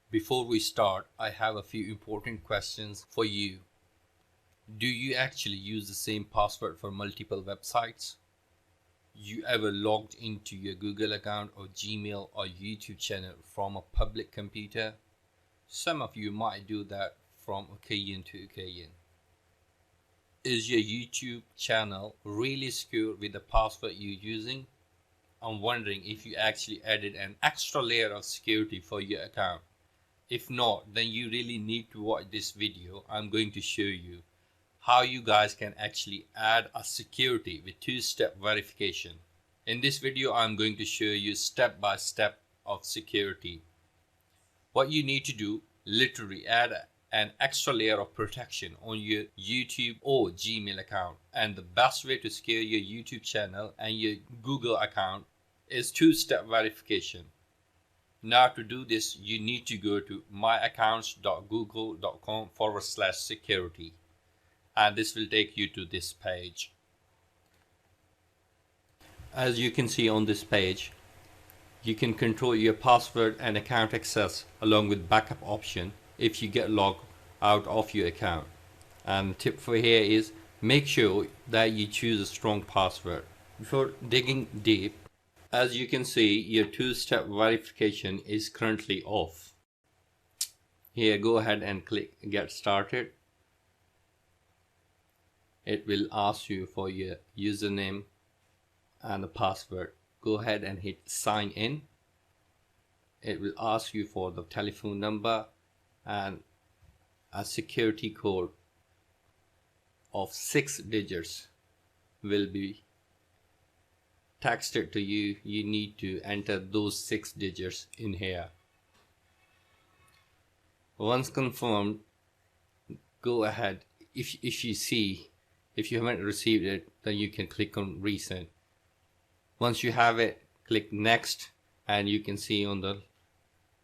Before we start, I have a few important questions for you. Do you actually use the same password for multiple websites? You ever logged into your Google account or Gmail or YouTube channel from a public computer? Some of you might do that from occasion to occasion. Is your YouTube channel really secure with the password you're using? I'm wondering if you actually added an extra layer of security for your account. If not, then you really need to watch this video. I'm going to show you how you guys can actually add a security with two-step verification. In this video, I'm going to show you step by step of security. What you need to do, literally add an extra layer of protection on your YouTube or Gmail account. And the best way to secure your YouTube channel and your Google account is two-step verification. Now to do this, you need to go to myaccounts.google.com/security, and this will take you to this page. As you can see on this page, you can control your password and account access along with backup option if you get logged out of your account. And the tip for here is make sure that you choose a strong password. Before digging deep, as you can see, your two-step verification is currently off. Here, go ahead and click Get Started. It will ask you for your username and the password. Go ahead and hit Sign In. It will ask you for the telephone number and a security code of 6 digits will be texted to you. You need to enter those 6 digits in here. Once confirmed, go ahead. If you haven't received it, then you can click on Resend. Once you have it, click Next, and you can see on the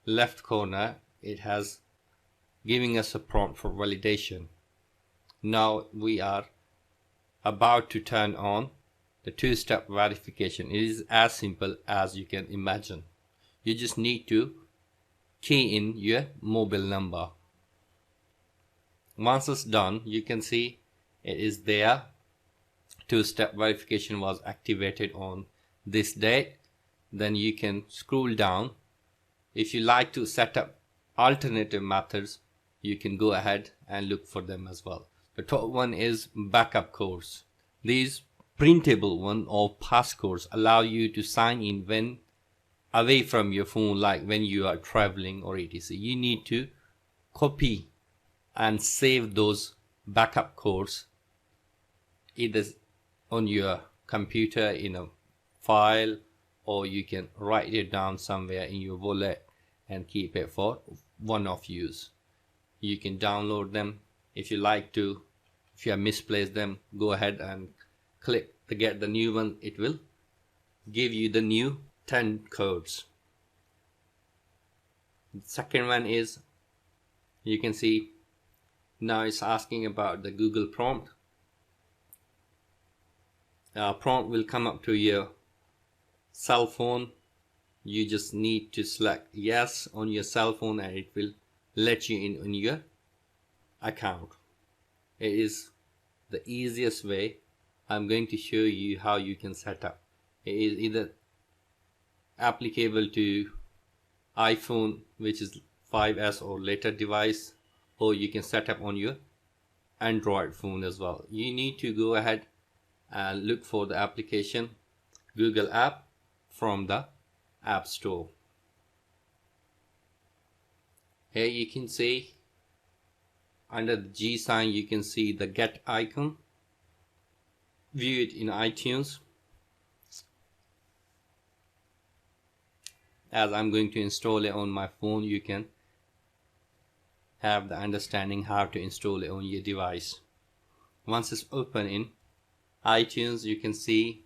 left corner it has giving us a prompt for validation. Now we are about to turn on the two-step verification. It is as simple as you can imagine. You just need to key in your mobile number. Once it's done, you can see it is there. Two-step verification was activated on this date. Then you can scroll down. If you like to set up alternative methods, you can go ahead and look for them as well. The top one is backup codes. These printable one or passcodes allow you to sign in when away from your phone, like when you are traveling or etc. You need to copy and save those backup codes either on your computer in a file, or you can write it down somewhere in your wallet and keep it for one-off use. You can download them. If you have misplaced them, go ahead and click to get the new one. It will give you the new 10 codes. The second one is, you can see now it's asking about the Google prompt. Prompt will come up to your cell phone. You just need to select yes on your cell phone and it will let you in on your account. It is the easiest way. I'm going to show you how you can set up. It is either applicable to iPhone, which is 5S or later device, or you can set up on your Android phone as well. You need to go ahead and look for the application Google App from the App Store. Here you can see under the G sign, you can see the Get icon. View it in iTunes. As I'm going to install it on my phone, you can have the understanding how to install it on your device. Once it's open in iTunes, you can see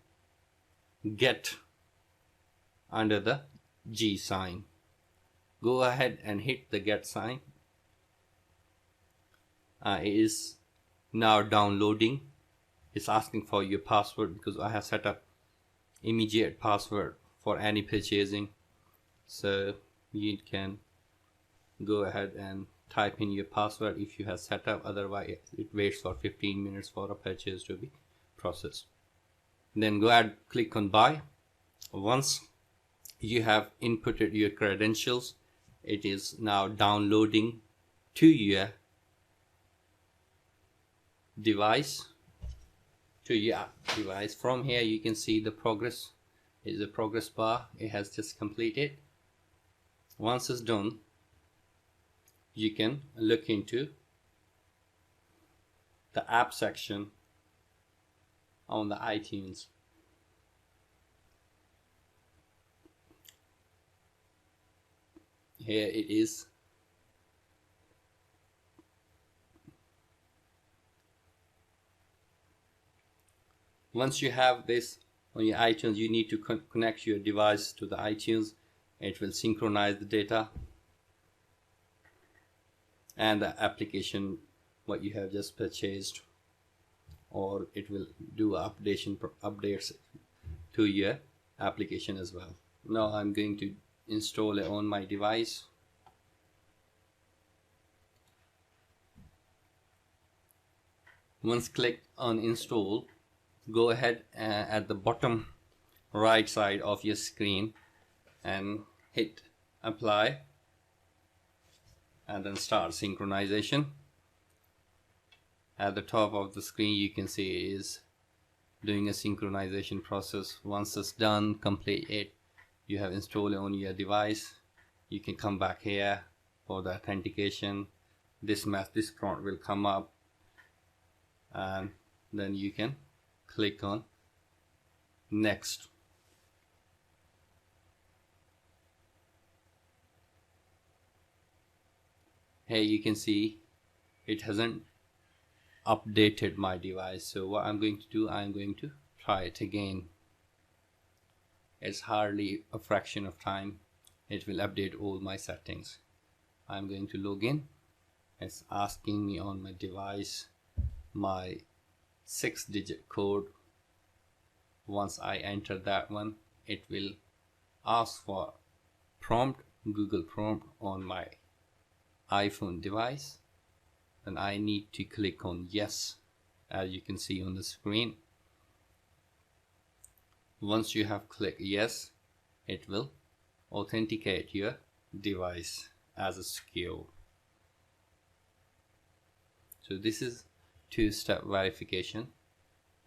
Get under the G sign. Go ahead and hit the Get sign. It is now downloading. It's asking for your password because I have set up immediate password for any purchasing, so you can go ahead and type in your password if you have set up, otherwise it waits for 15 minutes for a purchase to be processed. Then go ahead, click on buy. Once you have inputted your credentials, it is now downloading to your device. From here you can see the progress is a progress bar. It has just completed. Once it's done, you can look into the app section on the iTunes. Here it is. Once you have this on your iTunes, you need to connect your device to the iTunes. It will synchronize the data and the application what you have just purchased, or it will do updates to your application as well. Now I'm going to install it on my device. Once click on install, go ahead at the bottom right side of your screen and hit apply, and then start synchronization. At the top of the screen you can see it is doing a synchronization process. Once it's done, complete it, you have installed it on your device. You can come back here for the authentication. This prompt will come up, and then you can click on next. Here you can see it hasn't updated my device, so what I'm going to do, I'm going to try it again. It's hardly a fraction of time, it will update all my settings. I'm going to log in. It's asking me on my device my 6-digit code. Once I enter that one, it will ask for Google prompt on my iPhone device, and I need to click on yes, as you can see on the screen. Once you have clicked yes, it will authenticate your device as a secure. So this is two-step verification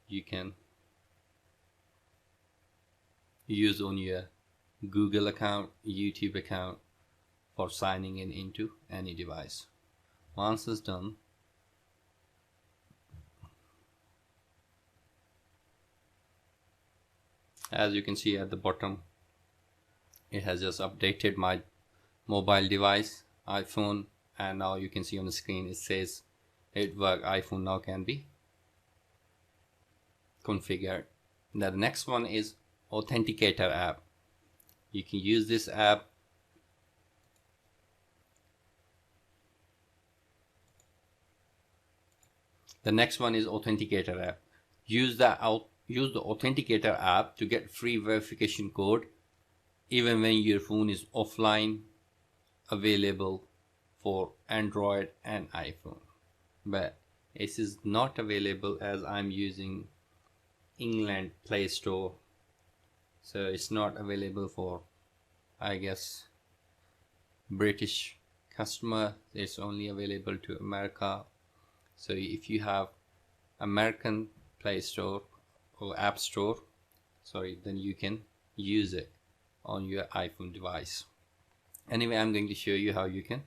you can use on your Google account, YouTube account for signing in into any device. Once it's done, as you can see at the bottom, it has just updated my mobile device, iPhone, and now you can see on the screen it says it works, iPhone now can be configured. Now the next one is Authenticator app. You can use this app The next one is Authenticator app. Use the Authenticator app to get free verification code even when your phone is offline, available for Android and iPhone. But it is not available as I'm using England Play Store, so it's not available for, I guess, British customer. It's only available to America. So if you have American Play Store or App Store, then you can use it on your iPhone device. Anyway, I'm going to show you how you can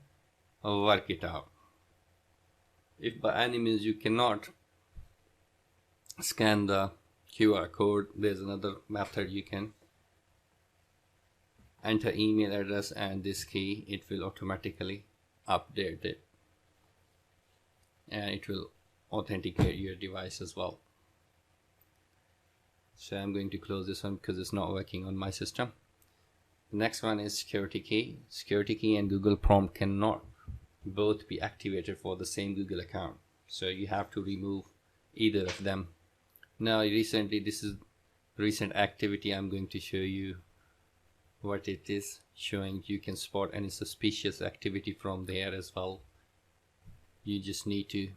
work it out. If by any means you cannot scan the QR code, there's another method. You can enter email address and this key, it will automatically update it, and it will authenticate your device as well. So I'm going to close this one because it's not working on my system. The next one is security key. Security key and Google prompt cannot both be activated for the same Google account, so you have to remove either of them. Now recently, this is recent activity I'm going to show you what it is showing. You can spot any suspicious activity from there as well. You just need to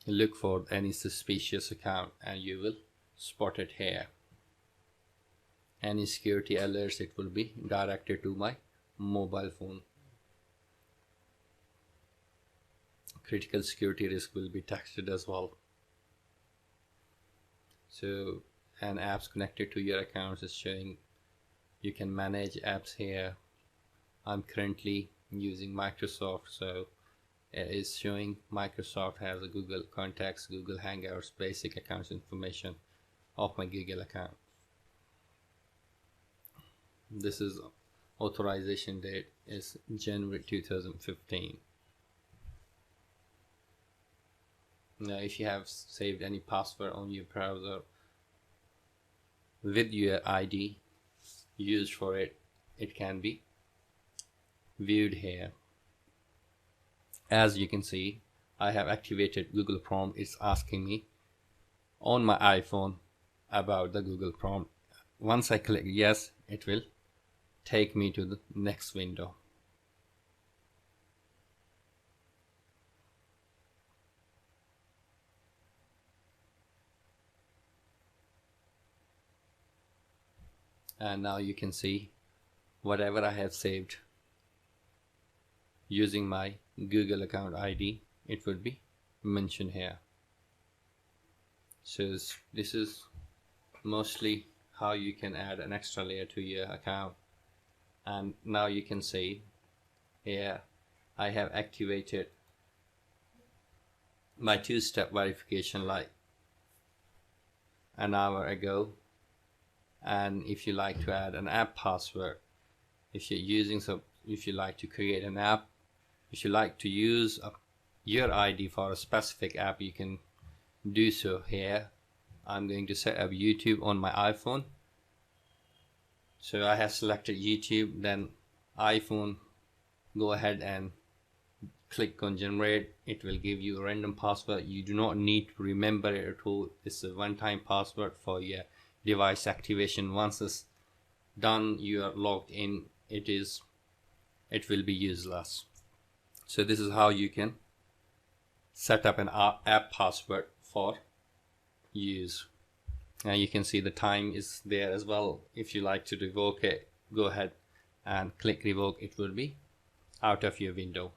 look for any suspicious account and you will spot it here. Any security alerts, it will be directed to my mobile phone. Critical security risk will be texted as well. So, and apps connected to your accounts is showing. You can manage apps here. I'm currently using Microsoft, so it is showing Microsoft has a Google Contacts, Google Hangouts, basic accounts information of my Google account. This is authorization date is January 2015. Now if you have saved any password on your browser with your ID used for it, it can be viewed here. As you can see, I have activated Google prompt. It's asking me on my iPhone about the Google prompt. Once I click yes, it will take me to the next window. And now you can see whatever I have saved using my Google account ID, it would be mentioned here. So this is mostly how you can add an extra layer to your account. And now you can see here I have activated my two-step verification like an hour ago. And if you like to add an app password, if you're using if you like to create an app, if you like to use your ID for a specific app, you can do so here. I'm going to set up YouTube on my iPhone. So I have selected YouTube, then iPhone, go ahead and click on generate. It will give you a random password. You do not need to remember it at all. It's a one-time password for your device activation. Once it's done, you are logged in, it will be useless. So this is how you can set up an app password for use. And you can see the time is there as well. If you like to revoke it, go ahead and click revoke. It will be out of your window.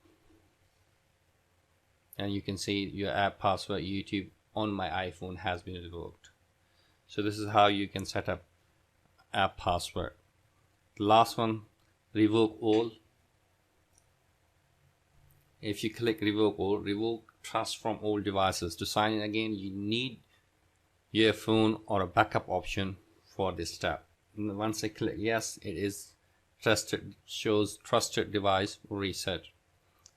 And you can see your app password YouTube on my iPhone has been revoked. So this is how you can set up app password. The last one, revoke all. If you click revoke all, revoke trust from all devices. To sign in again, you need your phone or a backup option for this step. And once I click yes, it is trusted, shows trusted device reset.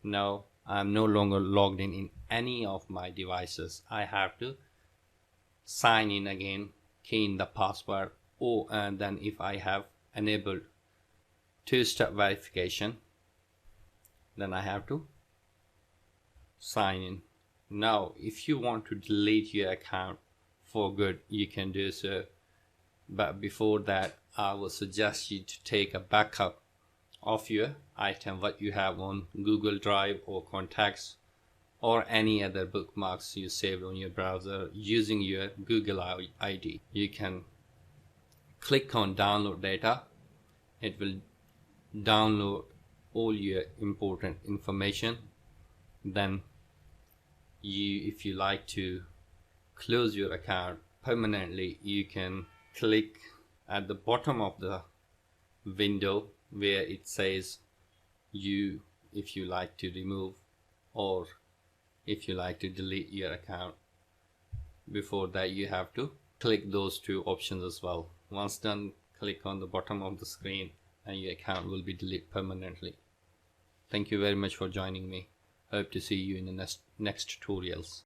Now I'm no longer logged in any of my devices. I have to sign in again, key in the password, and then if I have enabled two-step verification, then I have to sign in. Now if you want to delete your account for good, you can do so, but before that I will suggest you to take a backup of your item, what you have on Google Drive or Contacts or any other bookmarks you saved on your browser using your Google ID. You can click on download data. It will download all your important information. Then if you like to close your account permanently, you can click at the bottom of the window where it says if you like to remove or if you like to delete your account. Before that you have to click those two options as well. Once done, click on the bottom of the screen and your account will be deleted permanently. Thank you very much for joining me. Hope to see you in the next tutorials.